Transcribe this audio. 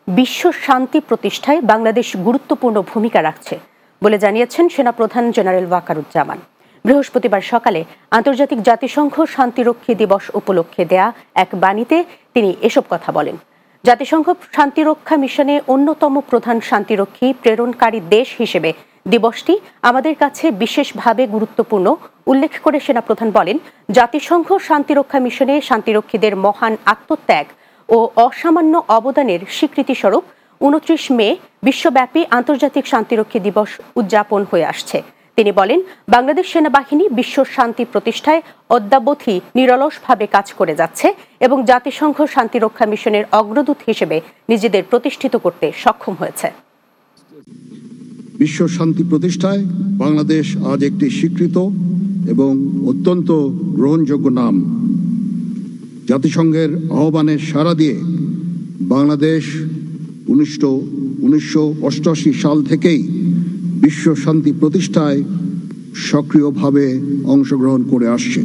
বিশ্ব শান্তি প্রতিষ্ঠায় বাংলাদেশ গুরুত্বপূর্ণ ভূমিকা রাখছে বলে জানিয়েছেন সেনাপ্রধান জেনারেল ওয়াকারুজ্জামান। বৃহস্পতিবার সকালে আন্তর্জাতিক জাতিসংঘ শান্তিরক্ষী দিবস উপলক্ষে দেয়া এক বাণীতে তিনি এসব কথা বলেন। জাতিসংঘ শান্তিরক্ষা মিশনে অন্যতম প্রধান শান্তিরক্ষী প্রেরণকারী দেশ হিসেবে দিবসটি আমাদের কাছে বিশেষভাবে গুরুত্বপূর্ণ উল্লেখ করে সেনাপ্রধান বলেন, জাতিসংঘ শান্তিরক্ষা মিশনে শান্তিরক্ষীদের মহান আত্মত্যাগ ও অসামান্য অবদানের স্বীকৃতিস্বরূপ ২৯ মে বিশ্বব্যাপী আন্তর্জাতিক শান্তিরক্ষী দিবস উদযাপন হয়ে আসছে। তিনি বলেন, বাংলাদেশ সেনাবাহিনী বিশ্ব শান্তি প্রতিষ্ঠায় অদ্যাবধি নিরলসভাবে কাজ করে যাচ্ছে এবং জাতিসংঘ শান্তিরক্ষা মিশনের অগ্রদূত হিসেবে নিজেদের প্রতিষ্ঠিত করতে সক্ষম হয়েছে। বিশ্ব শান্তি প্রতিষ্ঠায় বাংলাদেশ আজ একটি স্বীকৃত এবং অত্যন্ত গ্রহণযোগ্য নাম। জাতিসংঘের আহ্বানে সাড়া দিয়ে বাংলাদেশ 1988 সাল থেকেই বিশ্ব শান্তি প্রতিষ্ঠায় সক্রিয়ভাবে অংশগ্রহণ করে আসছে।